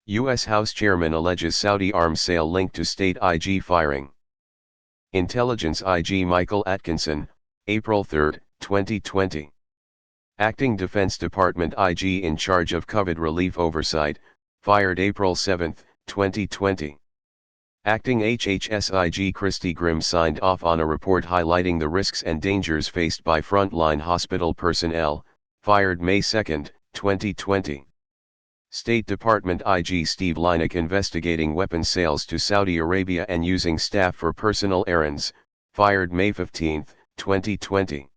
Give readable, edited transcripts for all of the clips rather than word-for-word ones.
U.S. House Chairman alleges Saudi arms sale linked to state IG firing. Intelligence IG Michael Atkinson, April 3, 2020. Acting Defense Department IG in charge of COVID relief oversight, fired April 7, 2020. Acting HHS IG Christy Grimm signed off on a report highlighting the risks and dangers faced by frontline hospital personnel, fired May 2, 2020. State Department IG Steve Linick investigating weapons sales to Saudi Arabia and using staff for personal errands, fired May 15, 2020.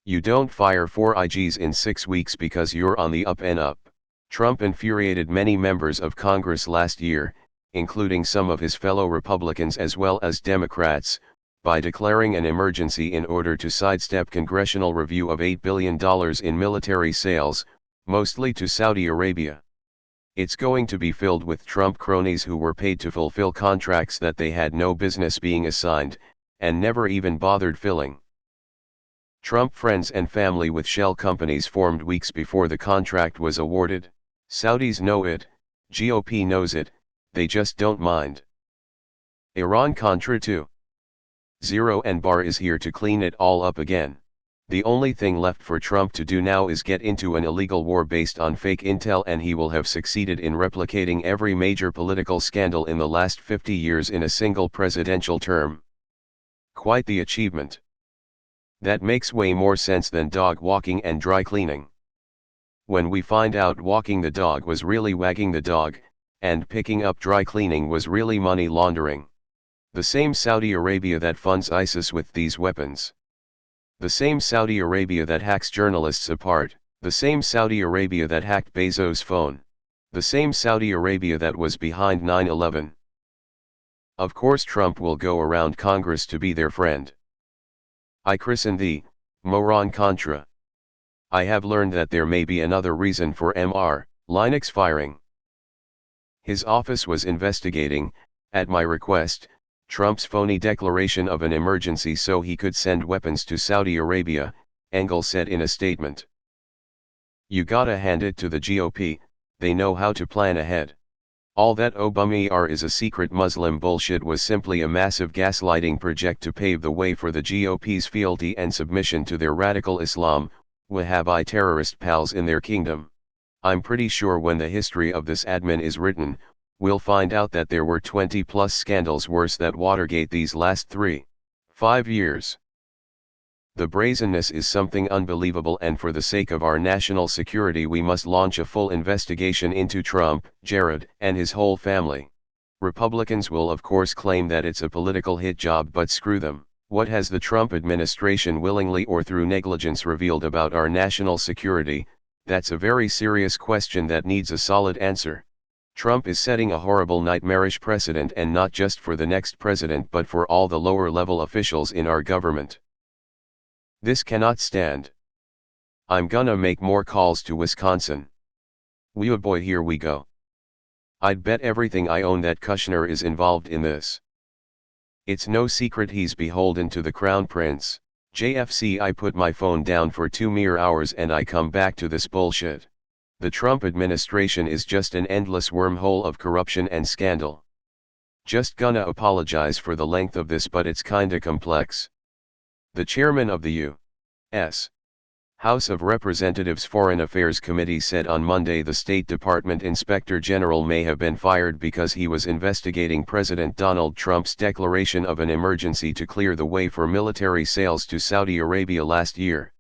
You don't fire 4 IGs in 6 weeks because you're on the up and up. Trump infuriated many members of Congress last year, including some of his fellow Republicans as well as Democrats, by declaring an emergency in order to sidestep congressional review of $8 billion in military sales, mostly to Saudi Arabia. It's going to be filled with Trump cronies who were paid to fulfill contracts that they had no business being assigned, and never even bothered filling. Trump friends and family with shell companies formed weeks before the contract was awarded. Saudis know it, GOP knows it, they just don't mind. Iran-Contra 2.0 and Barr is here to clean it all up again. The only thing left for Trump to do now is get into an illegal war based on fake intel, and he will have succeeded in replicating every major political scandal in the last 50 years in a single presidential term. Quite the achievement. That makes way more sense than dog walking and dry cleaning. When we find out walking the dog was really wagging the dog, and picking up dry cleaning was really money laundering. The same Saudi Arabia that funds ISIS with these weapons. The same Saudi Arabia that hacks journalists apart, the same Saudi Arabia that hacked Bezos' phone. The same Saudi Arabia that was behind 9/11. Of course Trump will go around Congress to be their friend. I christen thee, Moron-Contra. I have learned that there may be another reason for Mr. Linick's firing. His office was investigating, at my request, Trump's phony declaration of an emergency so he could send weapons to Saudi Arabia, Engel said in a statement. You gotta hand it to the GOP, they know how to plan ahead. All that Obama is a secret Muslim bullshit was simply a massive gaslighting project to pave the way for the GOP's fealty and submission to their radical Islam, Wahhabi terrorist pals in their kingdom. I'm pretty sure when the history of this admin is written, we'll find out that there were 20+ scandals worse than Watergate these last 3-5 years. The brazenness is something unbelievable, and for the sake of our national security we must launch a full investigation into Trump, Jared, and his whole family. Republicans will of course claim that it's a political hit job, but screw them. What has the Trump administration willingly or through negligence revealed about our national security? That's a very serious question that needs a solid answer. Trump is setting a horrible, nightmarish precedent, and not just for the next president but for all the lower level officials in our government. This cannot stand. I'm gonna make more calls to Wisconsin. Oh boy, here we go. I'd bet everything I own that Kushner is involved in this. It's no secret he's beholden to the Crown Prince. JFC, I put my phone down for 2 mere hours and I come back to this bullshit. The Trump administration is just an endless wormhole of corruption and scandal. Just gonna apologize for the length of this, but it's kinda complex. The chairman of the U.S. House of Representatives Foreign Affairs Committee said on Monday the State Department Inspector General may have been fired because he was investigating President Donald Trump's declaration of an emergency to clear the way for military sales to Saudi Arabia last year.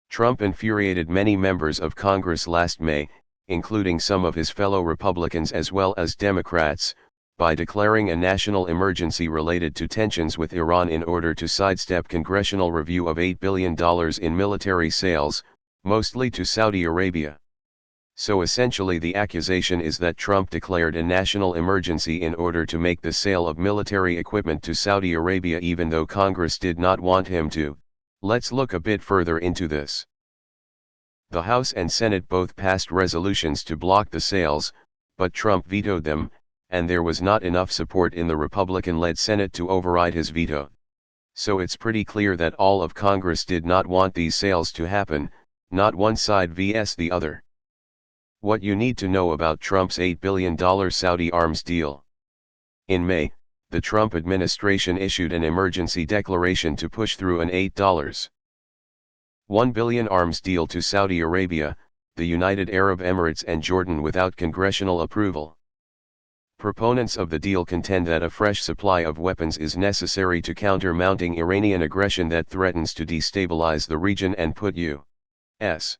Trump infuriated many members of Congress last May, including some of his fellow Republicans as well as Democrats, by declaring a national emergency related to tensions with Iran in order to sidestep congressional review of $8 billion in military sales, mostly to Saudi Arabia. So essentially the accusation is that Trump declared a national emergency in order to make the sale of military equipment to Saudi Arabia even though Congress did not want him to. Let's look a bit further into this. The House and Senate both passed resolutions to block the sales, but Trump vetoed them, and there was not enough support in the Republican-led Senate to override his veto. So it's pretty clear that all of Congress did not want these sales to happen, not one side vs the other. What you need to know about Trump's $8 billion Saudi arms deal. In May, the Trump administration issued an emergency declaration to push through an $8.1 billion arms deal to Saudi Arabia, the United Arab Emirates and Jordan without congressional approval. Proponents of the deal contend that a fresh supply of weapons is necessary to counter mounting Iranian aggression that threatens to destabilize the region and put U.S.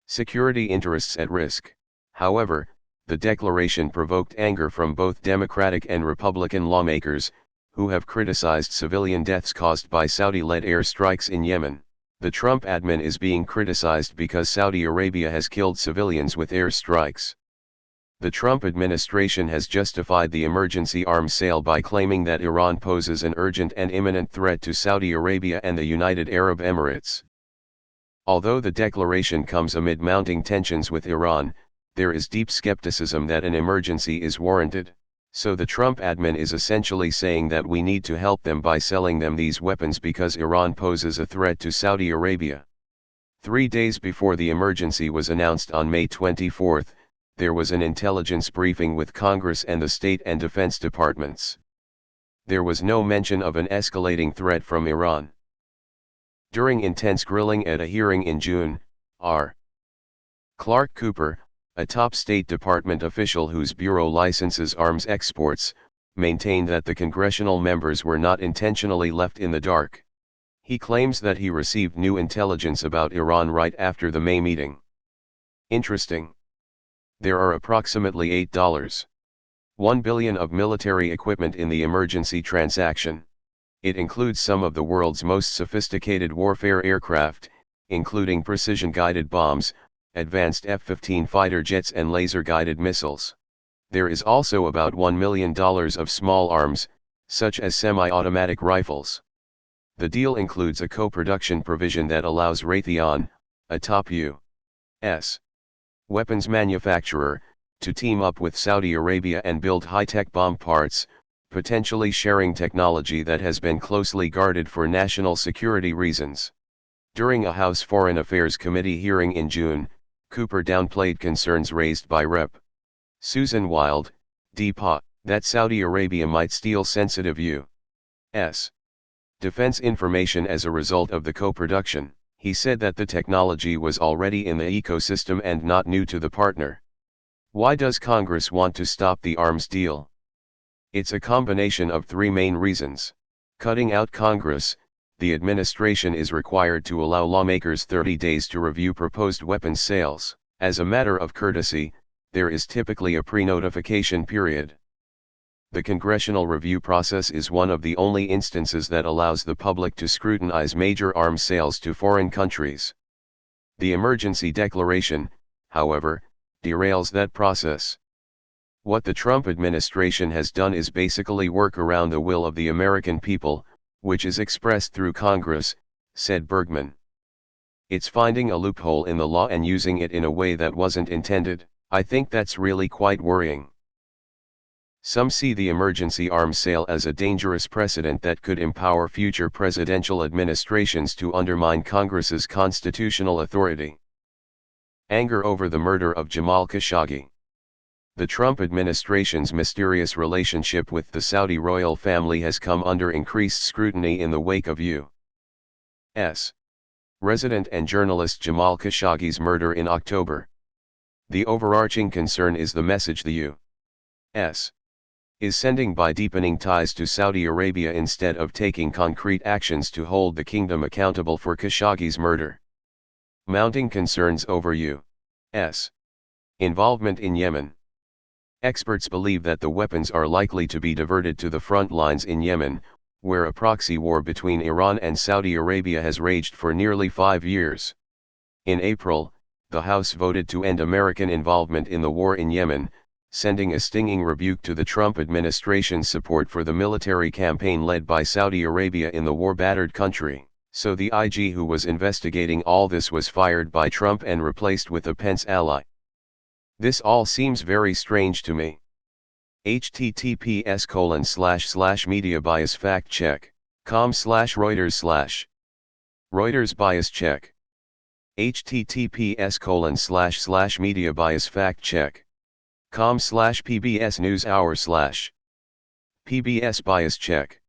security interests at risk. However, the declaration provoked anger from both Democratic and Republican lawmakers, who have criticized civilian deaths caused by Saudi-led airstrikes in Yemen. The Trump admin is being criticized because Saudi Arabia has killed civilians with airstrikes. The Trump administration has justified the emergency arms sale by claiming that Iran poses an urgent and imminent threat to Saudi Arabia and the United Arab Emirates. Although the declaration comes amid mounting tensions with Iran, there is deep skepticism that an emergency is warranted, so the Trump admin is essentially saying that we need to help them by selling them these weapons because Iran poses a threat to Saudi Arabia. 3 days before the emergency was announced on May 24, there was an intelligence briefing with Congress and the State and Defense Departments. There was no mention of an escalating threat from Iran. During intense grilling at a hearing in June, R. Clark Cooper, a top State Department official whose bureau licenses arms exports, maintained that the congressional members were not intentionally left in the dark. He claims that he received new intelligence about Iran right after the May meeting. Interesting. There are approximately $8.1 billion of military equipment in the emergency transaction. It includes some of the world's most sophisticated warfare aircraft, including precision-guided bombs, advanced F-15 fighter jets and laser-guided missiles. There is also about $1 million of small arms, such as semi-automatic rifles. The deal includes a co-production provision that allows Raytheon, a top U.S. weapons manufacturer, to team up with Saudi Arabia and build high-tech bomb parts, potentially sharing technology that has been closely guarded for national security reasons. During a House Foreign Affairs Committee hearing in June, Cooper downplayed concerns raised by Rep. Susan Wild, DPA, that Saudi Arabia might steal sensitive U.S. defense information as a result of the co-production. He said that the technology was already in the ecosystem and not new to the partner. Why does Congress want to stop the arms deal? It's a combination of 3 main reasons. Cutting out Congress, the administration is required to allow lawmakers 30 days to review proposed weapons sales. As a matter of courtesy, there is typically a pre-notification period. The congressional review process is one of the only instances that allows the public to scrutinize major arms sales to foreign countries. The emergency declaration, however, derails that process. What the Trump administration has done is basically work around the will of the American people, which is expressed through Congress, said Bergman. It's finding a loophole in the law and using it in a way that wasn't intended. I think that's really quite worrying. Some see the emergency arms sale as a dangerous precedent that could empower future presidential administrations to undermine Congress's constitutional authority. Anger over the murder of Jamal Khashoggi. The Trump administration's mysterious relationship with the Saudi royal family has come under increased scrutiny in the wake of U.S. resident and journalist Jamal Khashoggi's murder in October. The overarching concern is the message the U.S. is sending by deepening ties to Saudi Arabia instead of taking concrete actions to hold the kingdom accountable for Khashoggi's murder. Mounting concerns over U.S. involvement in Yemen. Experts believe that the weapons are likely to be diverted to the front lines in Yemen, where a proxy war between Iran and Saudi Arabia has raged for nearly 5 years. In April, the House voted to end American involvement in the war in Yemen, sending a stinging rebuke to the Trump administration's support for the military campaign led by Saudi Arabia in the war-battered country. So the IG who was investigating all this was fired by Trump and replaced with a Pence ally. This all seems very strange to me. https://mediabiasfactcheck.com/Reuters/ Reuters bias check. https://media bias fact check com/pbs news hour / PBS bias check.